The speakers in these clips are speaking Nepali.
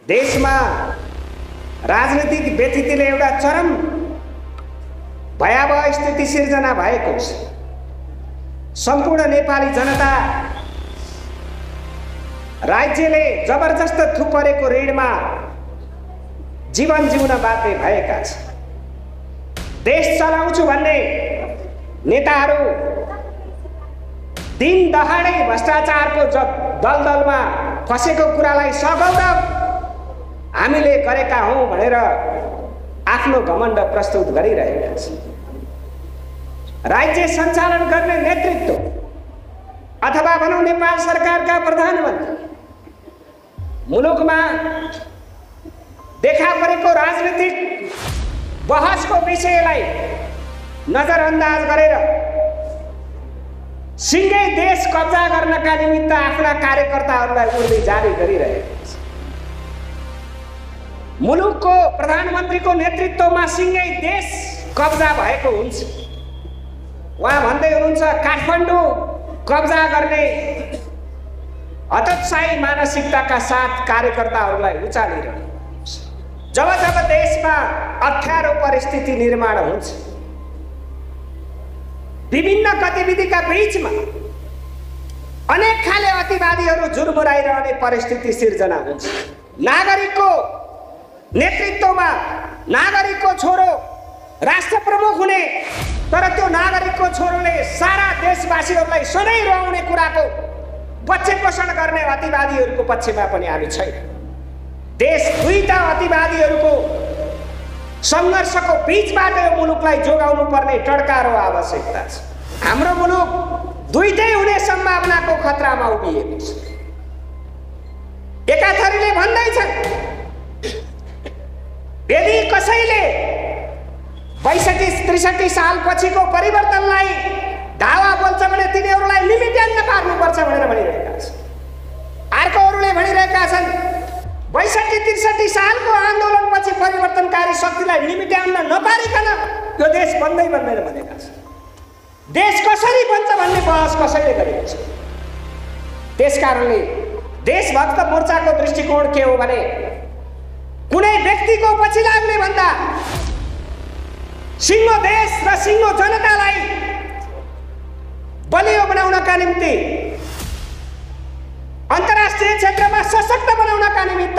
देशमा राजनीतिक व्यथितिले एउटा चरम भयावह स्थिति सिर्जना भएको छ। सम्पूर्ण नेपाली जनता राज्यले जबरजस्त थुपरेको ऋणमा जीवन जिउन बाध्य भएका छन्। देश चलाउँछु भन्ने नेताहरू दिन दहाडै भ्रष्टाचारको दलदलमा फसेको कुरालाई सगौरव हामीले गरेका हौं भनेर आफ्नो घमण्ड प्रस्तुत गरिरहेका छन्। राज्य सञ्चालन गर्ने नेतृत्व अथवा भनौं नेपाल सरकारका प्रधानमन्त्री मुलुकमा देखा परेको राजनीतिक बहसको विषयलाई नजरअन्दाज गरेर सिंगै देश कब्जा गर्नका निमित्त आफ्ना कार्यकर्ताहरूलाई उर्दै जारी गरिरहेका छन्। मुलुकको प्रधानमन्त्रीको नेतृत्वमा सिंगै देश कब्जा भएको हुन्छ। उहाँ भन्दै हुनुहुन्छ काठमाडौँ कब्जा गर्ने हतोत्साही मानसिकताका साथ कार्यकर्ताहरूलाई उचालिरहनु। जब जब देशमा अप्ठ्यारो परिस्थिति निर्माण हुन्छ, विभिन्न गतिविधिका बीचमा अनेक खाले अतिवादीहरू जुर्मुराइरहने परिस्थिति सिर्जना हुन्छ। नागरिकको नेतृत्वमा नागरिकको छोरो राष्ट्र प्रमुख हुने, तर त्यो नागरिकको छोरोले सारा देशवासीहरूलाई सधैँ रुवाउने कुराको बच्चे पोषण गर्ने अतिवादीहरूको पक्षमा पनि हामी छैन। देश दुईटा अतिवादीहरूको संघर्षको बीचबाट यो मुलुकलाई जोगाउनु पर्ने टड्कारो आवश्यकता छ। हाम्रो मुलुक दुईटै हुने सम्भावनाको खतरामा उभिएको छ। एकाथरीले भन्दैछन् यदि कसैले 62-63 सालपछिको परिवर्तनलाई दावा बोल्छ भने तिनीहरूलाई लिमिट्यान्न पार्नुपर्छ भनेर भनिरहेका छन्। अर्कोहरूले भनिरहेका छन् 62-63 सालको आन्दोलनपछि परिवर्तनकारी शक्तिलाई लिमिट्याउन नपारिकन यो देश बन्दैन भनेका छन्। देश कसरी बन्छ भन्ने बहस कसैले गरेको छ। त्यसकारणले देशभक्त मोर्चाको दृष्टिकोण के हो भने कुनै व्यक्तिको पछि लाग्ने भन्दा सिंगो देश र सिंगो जनतालाई बलियो बनाउनका निम्ति, अन्तर्राष्ट्रिय क्षेत्रमा सशक्त बनाउनका निमित्त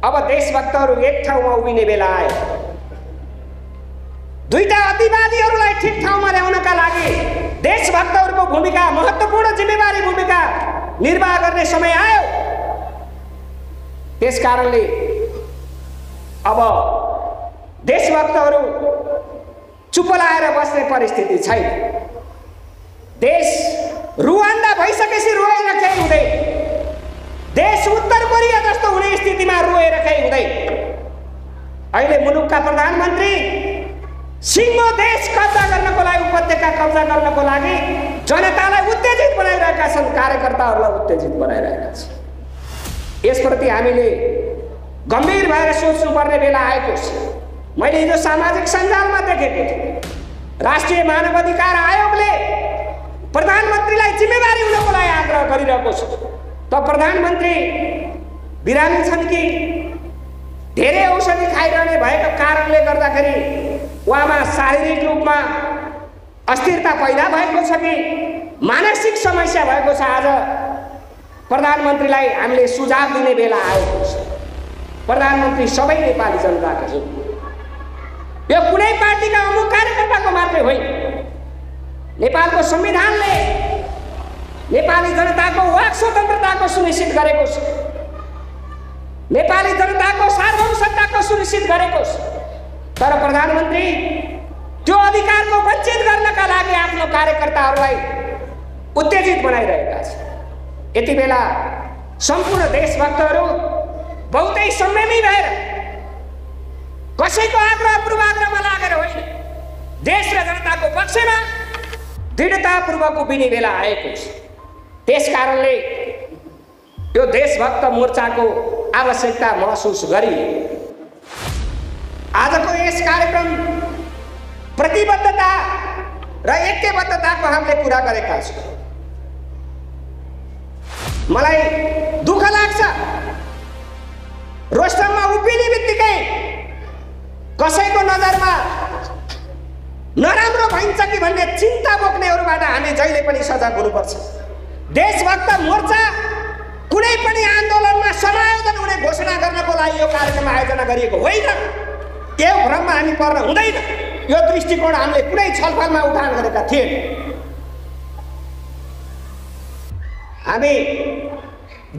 अब देशभक्तहरू एक ठाउँमा उभिने बेला आयो। दुईटा अतिवादीहरूलाई ठिक ठाउँमा ल्याउनका लागि देशभक्तहरूको भूमिका, महत्त्वपूर्ण जिम्मेवारी भूमिका निर्वाह गर्ने समय आयो। त्यसकारणले अब देशभक्तहरू चुप लाएर बस्ने परिस्थिति छैन। देश रुवान्डा भइसकेपछि रोएर केही हुँदैन। देश उत्तर कोरिया जस्तो हुने स्थितिमा रोएर केही हुँदैन। अहिले मुलुकका प्रधानमन्त्री सिंगो देश कब्जा गर्नको लागि, उपत्यका कब्जा गर्नको लागि जनतालाई उत्तेजित बनाइरहेका छन्, कार्यकर्ताहरूलाई उत्तेजित बनाइरहेका छन्। यसप्रति हामीले गम्भीर भएर सोच्नुपर्ने बेला आएको छ। मैले हिजो सामाजिक सञ्जालमा देखेको थिएँ राष्ट्रिय मानव अधिकार आयोगले प्रधानमन्त्रीलाई जिम्मेवारी हुनको लागि आग्रह गरिरहेको छ। त प्रधानमन्त्री बिरामी छन् कि धेरै औषधि खाइरहने भएको कारणले गर्दाखेरि उहाँमा शारीरिक रूपमा अस्थिरता पैदा भएको छ कि मानसिक समस्या भएको छ? आज प्रधानमन्त्रीलाई हामीले सुझाव दिने बेला आएको छ। प्रधानमन्त्री सबै नेपाली जनताका हुन्। यो कुनै पार्टीका अमुक कार्यकर्ताको मात्रै होइन। नेपालको संविधानले नेपाली जनताको वाक स्वतन्त्रताको सुनिश्चित गरेको छ। नेपाली जनताको सार्वभौम सत्ताको सुनिश्चित गरेको छ। तर प्रधानमन्त्री त्यो अधिकारको वञ्चित गर्नका लागि आफ्नो कार्यकर्ताहरूलाई उत्तेजित बनाइरहेका छन्। यति बेला सम्पूर्ण देशभक्तहरू बहुतै संयमी भएर कसैको आग्रह पूर्वाग्रहमा लागेर होइन, देश र जनताको पक्षमा दृढतापूर्वक उभिने बेला आएको छ। त्यसकारणले यो देशभक्त मोर्चाको आवश्यकता महसुस गरी आजको यस कार्यक्रम प्रतिबद्धता र ऐक्यबद्धताको हामीले कुरा गरेका छौँ। मलाई दुःख लाग्छ रोस्टममा उभिने बित्तिकै कसैको नजरमा नराम्रो भइन्छ कि भन्ने चिन्ता बोक्नेहरूबाट हामी जहिले पनि सजग हुनुपर्छ। देशभक्त मोर्चा कुनै पनि आन्दोलनमा समायोजन हुने घोषणा गर्नको लागि यो कार्यक्रम आयोजना गरिएको होइन। यो भ्रममा हामी पर्न हुँदैन। यो दृष्टिकोण हामीले कुनै छलफलमा उठान गरेका थिएन। हामी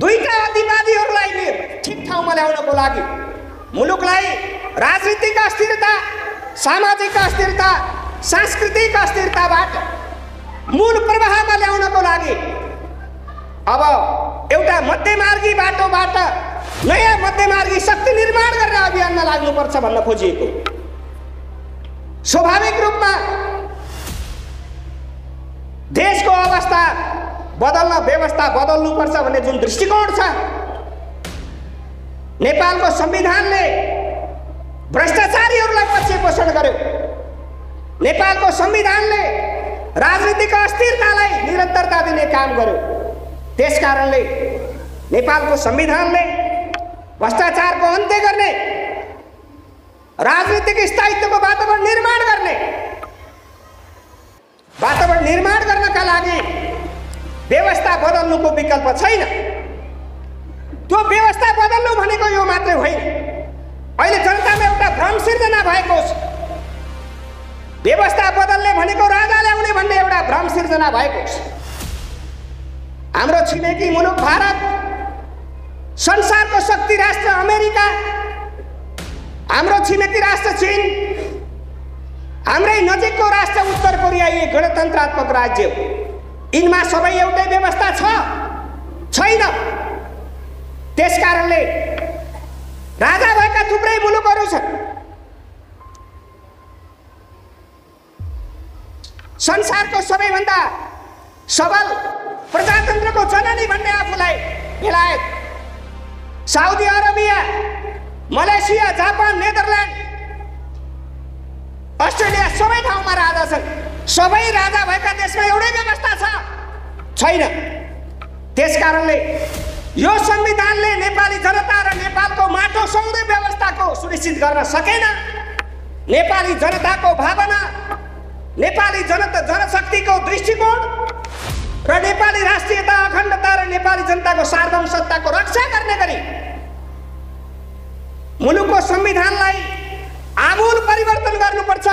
दुईटा अतिवादीहरूलाई ठिक ठाउँमा ल्याउनको लागि मुलुकलाई राजनीतिक अस्थिरता, सामाजिक अस्थिरता, सांस्कृतिक अस्थिरताबाट मूल प्रवाहमा ल्याउनको लागि अब एउटा मध्यमार्गी बाटोबाट नयाँ मध्यमार्गी शक्ति निर्माण गर्ने अभियानमा लाग्नुपर्छ भन्न खोजिएको। स्वाभाविक रूपमा देशको अवस्था बदल्न, व्यवस्था बदल्नुपर्छ भन्ने जुन दृष्टिकोण छ, नेपालको संविधानले भ्रष्टाचारीहरूलाई पक्षपोषण गर्यो। नेपालको संविधानले राजनीतिक अस्थिरतालाई निरन्तरता दिने काम गर्यो। त्यसकारणले नेपालको संविधानले भ्रष्टाचारको अन्त्य गर्ने, राजनीतिक स्थायित्वको वातावरण निर्माण गर्नका लागि व्यवस्था बदल्नुको विकल्प छैन। त्यो व्यवस्था बदल्नु भनेको यो मात्रै होइन। अहिले जनतामा एउटा भ्रम सिर्जना भएको छ। व्यवस्था बदल्ने भनेको राजा ल्याउने भन्ने एउटा भ्रम सिर्जना भएको छ। हाम्रो छिमेकी मुलुक भारत, संसारको शक्ति राष्ट्र अमेरिका, हाम्रो छिमेकी राष्ट्र चीन, हाम्रै नजिकको राष्ट्र उत्तर कोरिया यी गणतन्त्रात्मक राज्य हो। यिनमा सबै एउटै व्यवस्था छैन। त्यसकारणले राजा भएका थुप्रै मुलुकहरू छन्। संसारको सबैभन्दा सबल प्रजातन्त्रको जननी भन्ने आफूलाई बेलायत, Saudi Arabia, Malaysia, Japan, Netherland, Australia सबै ठाउँमा राजा छन्। सबै राजा भएका देशमा एउटै व्यवस्था छैन। त्यसकारणले यो संविधानले नेपाली जनता र नेपालको माटो सौँदै व्यवस्थाको सुनिश्चित गर्न सकेन। नेपाली जनताको भावना, नेपाली जनशक्तिको दृष्टिकोण र नेपाली राष्ट्रियता, अखण्डता र नेपाली जनताको सार्वभौम सत्ताको रक्षा गर्ने गरी मुलुकको संविधानलाई आमूल परिवर्तन गर्नुपर्छ,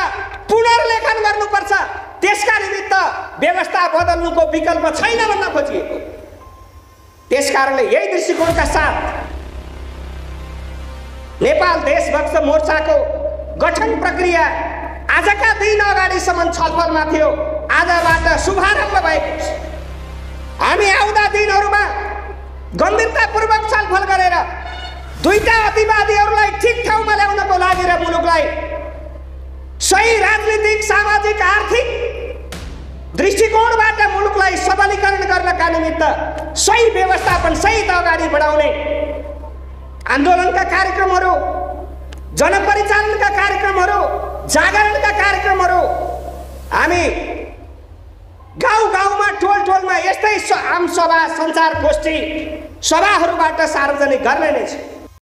पुनर्लेखन गर्नुपर्छ। त्यसका निमित्त व्यवस्था बदल्नुको विकल्प छैन भन्न खोजिएको। त्यसकारणले यही दृष्टिकोणका साथ नेपाल देशभक्त मोर्चाको गठन प्रक्रिया आजका दिन अगाडिसम्म छलफलमा थियो। आजबाट शुभारम्भ भएको छ। हामी आउँदा दिनहरूमा गम्भीरतापूर्वक छलफल गरेर दुईटा अतिवादीहरूलाई ठिक ठाउँमा ल्याउनको लागि र मुलुकलाई सही राजनीतिक, सामाजिक, आर्थिक दृष्टिकोणबाट मुलुकलाई सबलीकरण गर्नका निमित्त सही व्यवस्थापन सहित अगाडि बढाउने आन्दोलनका कार्यक्रमहरू, जनपरिचालनका कार्यक्रमहरू, जागरणका कार्यक्रमहरु हामी गाउँ-गाउँमा, टोल-टोलमा यस्तै आम सभा, सञ्चार गोष्ठी सभाहरूबाट सार्वजनिक गर्ने नै छ।